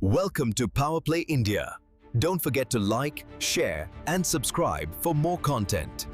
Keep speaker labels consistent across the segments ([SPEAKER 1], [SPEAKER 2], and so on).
[SPEAKER 1] Welcome to Power Play India. Don't forget to like, share and subscribe for more content.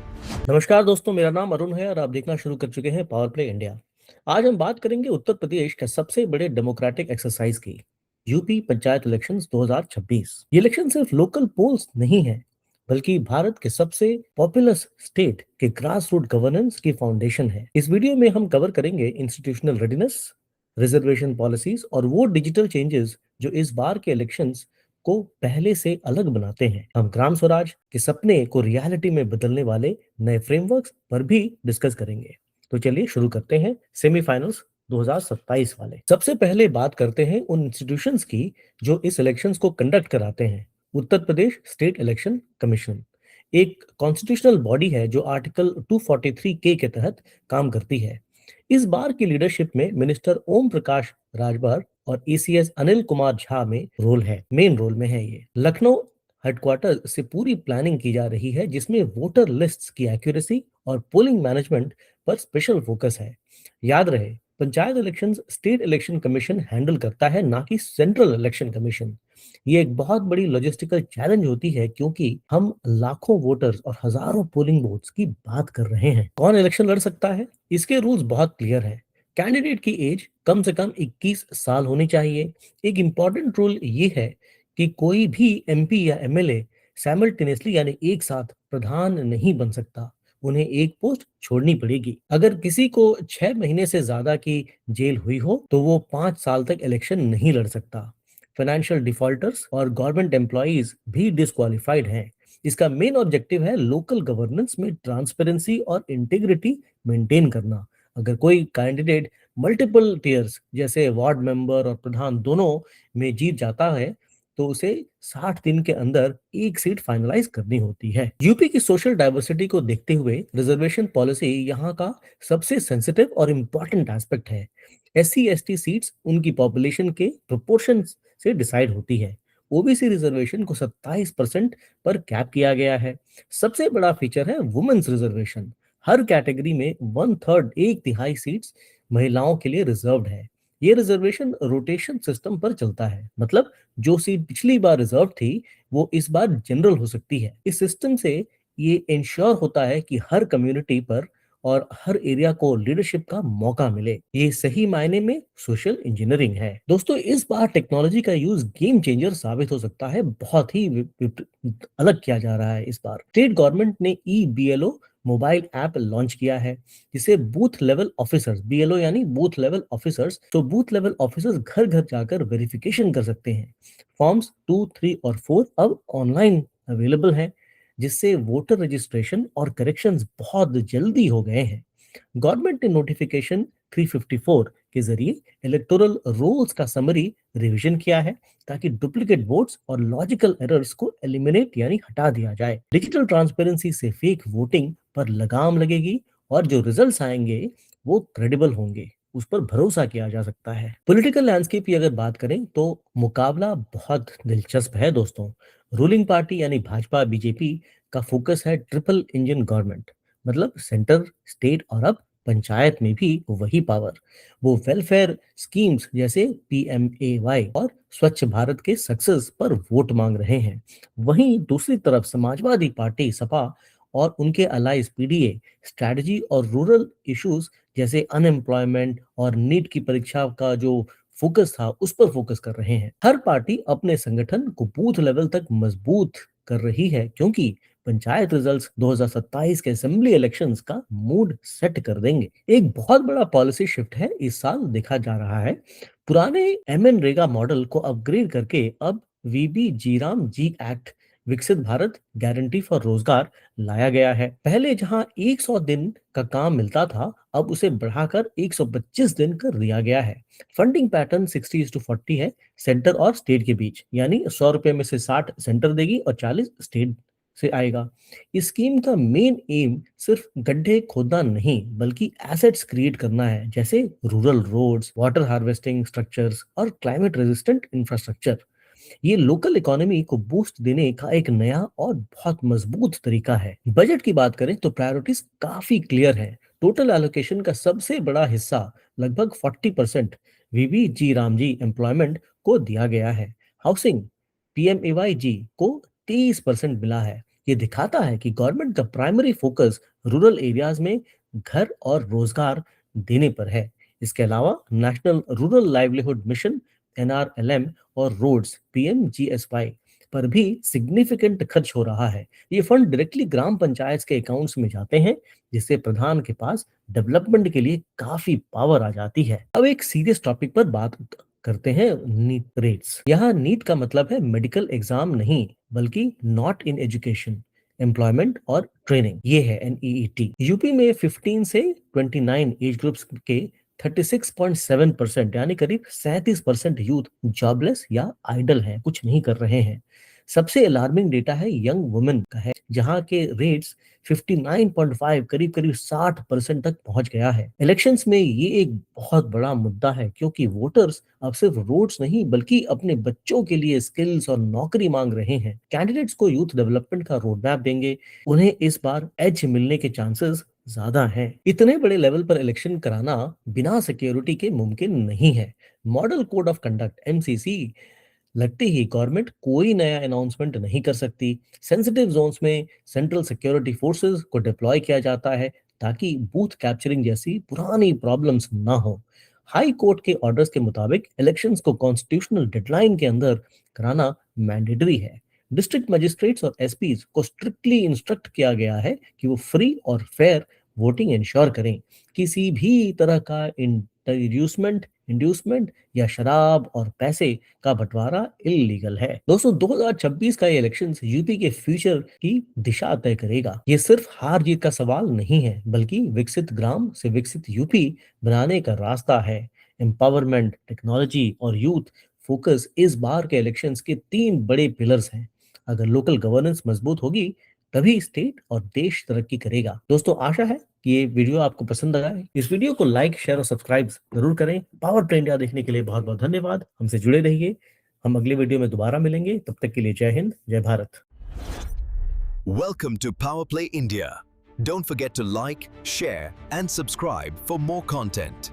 [SPEAKER 2] नमस्कार दोस्तों, मेरा नाम अरुण है और आप देखना शुरू कर चुके हैं पावर प्ले इंडिया। आज हम बात करेंगे उत्तर प्रदेश के सबसे बड़े डेमोक्रेटिक एक्सरसाइज की, यूपी पंचायत इलेक्शंस 2026। ये इलेक्शन सिर्फ लोकल पोल्स नहीं है, बल्कि भारत के सबसे पॉपुलस स्टेट के ग्रास रूट गवर्नेंस की फाउंडेशन है। इस वीडियो में हम कवर करेंगे इंस्टीट्यूशनल रेडीनेस, रिजर्वेशन पॉलिसीज और वो डिजिटल चेंजेस जो इस बार के इलेक्शंस को पहले से अलग बनाते हैं। हम ग्राम स्वराज के सपने को रियलिटी में बदलने वाले नए फ्रेमवर्क्स पर भी डिस्कस करेंगे। तो चलिए शुरू करते हैं सेमीफाइनल्स 2027 वाले। सबसे पहले बात करते हैं उन इंस्टीट्यूशंस की जो इस इलेक्शंस को कंडक्ट कराते हैं। Uttar Pradesh state election commission एक कॉन्स्टिट्यूशनल बॉडी है जो आर्टिकल 243 के तहत काम करती है। इस बार की लीडरशिप में मिनिस्टर ओम प्रकाश राजभर और ईसीएस अनिल कुमार झा में मेन रोल में है। ये लखनऊ हेडक्वार्टर से पूरी प्लानिंग की जा रही है, जिसमें वोटर लिस्ट्स की एक्यूरेसी और पोलिंग मैनेजमेंट पर स्पेशल फोकस है। याद रहे, panchayat elections state election commission handle करता है, ना कि सेंट्रल इलेक्शन कमीशन। ये एक बहुत बड़ी लॉजिस्टिकल चैलेंज होती है, क्योंकि हम लाखों वोटर्स और हजारों पोलिंग बूथ्स की बात कर रहे हैं। कौन इलेक्शन लड़ सकता है? इसके रूल्स बहुत क्लियर हैं। कैंडिडेट की एज कम से कम 21 साल होनी चाहिए। एक इंपॉर्टेंट रूल ये है कि कोई भी एमपी या एमएलए साइमल्टेनियसली यानी एक साथ प्रधान नहीं बन सकता। उन्हें एक पोस्ट छोड़नी पड़ेगी। अगर किसी को 6 महीने से ज्यादा की जेल हुई हो तो वो 5 साल तक इलेक्शन नहीं लड़ सकता। फाइनेंशियल डिफॉल्टर्स और गवर्नमेंट एम्प्लॉइज भी डिस्क्वालिफाइड हैं। इसका मेन ऑब्जेक्टिव है लोकल गवर्नेंस में ट्रांसपेरेंसी और इंटीग्रिटी मेंटेन करना। अगर कोई कैंडिडेट मल्टीपल टीयर्स जैसे वार्ड मेंबर और प्रधान दोनों में जीत जाता है तो उसे 60 दिन के अंदर एक सीट फाइनलाइज करनी होती है। यूपी की सोशल डाइवर्सिटी को देखते हुए रिजर्वेशन पॉलिसी यहाँ का सबसे सेंसिटिव और इम्पोर्टेंट एस्पेक्ट है। एससी एसटी सीट्स उनकी पॉपुलेशन के प्रोपोर्शन से डिसाइड होती है। ओबीसी रिजर्वेशन को 27% पर कैप किया गया है। सबसे बड़ा फीचर है वुमेन्स रिजर्वेशन। हर कैटेगरी में 1/3 एक तिहाई सीट्स महिलाओं के लिए रिजर्व्ड है। ये रिजर्वेशन रोटेशन सिस्टम पर चलता है, मतलब जो सीट पिछली बार रिजर्व थी वो इस बार जनरल हो सकती है। इस सिस्टम से ये इंश्योर होता है कि हर कम्युनिटी पर और हर एरिया को लीडरशिप का मौका मिले। ये सही मायने में सोशल इंजीनियरिंग है। दोस्तों, इस बार टेक्नोलॉजी का यूज गेम चेंजर साबित हो सकता है। बहुत ही अलग किया जा रहा है। इस बार स्टेट गवर्नमेंट ने ई बीएलओ मोबाइल ऐप लॉन्च किया है, जिसे बूथ लेवल ऑफिसर्स, बीएलओ यानी बूथ लेवल ऑफिसर्स, तो बूथ लेवल ऑफिसर्स घर घर जाकर वेरिफिकेशन कर सकते हैं। फॉर्म्स 2, 3 और 4 अब ऑनलाइन अवेलेबल हैं, जिससे वोटर रजिस्ट्रेशन और करेक्शंस बहुत जल्दी हो गए हैं। गवर्नमेंट ने नोटिफिकेशन 354 के जरिए इलेक्टोरल रोल्स का समरी रिवीजन किया है, ताकि डुप्लीकेट वोट्स और लॉजिकल एरर्स को एलिमिनेट यानी हटा दिया जाए। डिजिटल ट्रांसपेरेंसी से फेक वोटिंग पर लगाम लगेगी और जो रिजल्ट्स आएंगे वो क्रेडिबल होंगे, उस पर भरोसा किया जा सकता है। पॉलिटिकल लैंडस्केप की अगर बात करें तो मुकाबला बहुत दिलचस्प है दोस्तों। रूलिंग पार्टी यानी भाजपा बीजेपी का फोकस है ट्रिपल इंजन गवर्नमेंट, मतलब सेंटर, स्टेट और अब पंचायत में भी वही पावर। वो वेलफेयर स्कीम्स जैसे पीएमएवाई और स्वच्छ भारत के सक्सेस पर वोट मांग रहे हैं। वहीं दूसरी तरफ समाजवादी पार्टी सपा और उनके अलाइज पीडीए स्ट्रैटेजी और रूरल इश्यूज जैसे अनएम्प्लॉयमेंट और नीट की परीक्षा का जो फोकस था उस पर फोकस कर रहे हैं। हर पार्टी अपने संगठन को बूथ लेवल तक मजबूत कर रही है, क्योंकि पंचायत रिजल्ट्स 2027 के असेंबली इलेक्शंस का मूड सेट कर देंगे। एक बहुत बड़ा पॉलिसी शिफ्ट है इस साल देखा जा रहा है। पुराने एमएनरेगा मॉडल को अपग्रेड करके अब वीबी जीराम जी एक्ट, विकसित भारत गारंटी फॉर रोजगार लाया गया है। पहले जहां 100 दिन का काम मिलता था, अब उसे बढ़ाकर 125 दिन कर दिया गया है। फंडिंग पैटर्न 60:40 है सेंटर और स्टेट के बीच, यानी 100 रुपए में से 60 सेंटर देगी और 40 स्टेट से आएगा। इस स्कीम का मेन एम सिर्फ गड्ढे खोदना नहीं, बल्कि एसेट्स क्रिएट करना है, जैसे rural roads, water harvesting structures और क्लाइमेट रेजिस्टेंट इंफ्रास्ट्रक्चर। ये लोकल इकोनॉमी को बूस्ट देने का एक नया और बहुत मजबूत तरीका है। बजट की बात करें तो प्रायोरिटीज काफी क्लियर है। टोटल एलोकेशन का सबसे बड़ा हिस्सा, लगभग 40%, वीबी जी रामजी एम्प्लॉयमेंट को दिया गया है। हाउसिंग पीएमएवाईजी को 30% मिला है। ये दिखाता है कि गवर्नमेंट का प्राइमरी फोकस रूरल एरियाज में घर और रोजगार देने पर है। इसके अलावा national rural livelihood mission NRLM और रोड्स पीएमजीएसवाई पर भी सिग्निफिकेंट खर्च हो रहा है। ये फंड डायरेक्टली ग्राम पंचायत के अकाउंट्स में जाते हैं, जिससे प्रधान के पास डेवलपमेंट के लिए काफी पावर आ जाती है। अब एक सीरियस टॉपिक पर बात करते हैं, नीट रेट्स। यहाँ नीट का मतलब है मेडिकल एग्जाम नहीं, बल्कि नॉट इन एजुकेशन, एम्प्लॉयमेंट और ट्रेनिंग। ये है एनईईटी। यूपी में 15 से 29 एज ग्रुप्स के 36.7% यानी करीब 37% यूथ जॉबलेस या आइडल हैं, कुछ नहीं कर रहे हैं। सबसे अलार्मिंग डेटा है यंग वुमेन का है, जहां के रेट्स 59.5 करीब करीब 60% तक पहुंच गया है। इलेक्शंस में ये एक बहुत बड़ा मुद्दा है, क्योंकि वोटर्स अब सिर्फ वोट्स नहीं बल्कि अपने बच्चों के लिए स्किल्स और नौकरी मांग रहे हैं। कैंडिडेट्स को यूथ डेवलपमेंट का रोड मैप देंगे, उन्हें इस बार एज मिलने के चांसेस ज्यादा हैं। इतने बड़े लेवल पर इलेक्शन कराना बिना सिक्योरिटी के मुमकिन नहीं है। Model code of conduct MCC लगते ही गवर्नमेंट कोई नया अनाउंसमेंट नहीं कर सकती। सेंसिटिव जोन्स में सेंट्रल सिक्योरिटी फोर्सेस को डिप्लॉय किया जाता है, ताकि बूथ कैप्चरिंग जैसी पुरानी प्रॉब्लम्स ना हो। हाई कोर्ट के ऑर्डर्स के मुताबिक इलेक्शंस को कॉन्स्टिट्यूशनल डेडलाइन के अंदर कराना मैंडेटरी है। डिस्ट्रिक्ट मजिस्ट्रेट्स और एसपीज को स्ट्रिक्टली इंस्ट्रक्ट किया गया है कि वो फ्री और फेयर वोटिंग इंश्योर करें। किसी भी तरह का इंड्यूसमेंट या शराब और पैसे का बंटवारा इलीगल है। दोस्तों, 2026 का ये इलेक्शन यूपी के फ्यूचर की दिशा तय करेगा। ये सिर्फ हार जीत का सवाल नहीं है, बल्कि विकसित ग्राम से विकसित यूपी बनाने का रास्ता है। एम्पावरमेंट, टेक्नोलॉजी और यूथ फोकस इस बार के इलेक्शंस के 3 बड़े पिलर्स हैं। अगर लोकल गवर्नेंस मजबूत होगी, तभी स्टेट और देश तरक्की करेगा। दोस्तों, आशा है कि ये वीडियो आपको पसंद आया है। इस वीडियो को लाइक, शेयर और सब्सक्राइब जरूर करें। पावर प्ले इंडिया देखने के लिए बहुत बहुत धन्यवाद। हमसे जुड़े रहिए। हम अगले वीडियो में दोबारा मिलेंगे। तब तक के लिए जय हिंद, जय Bharat.
[SPEAKER 1] Welcome to Power Play India. Don't forget to like, share, and subscribe for more content.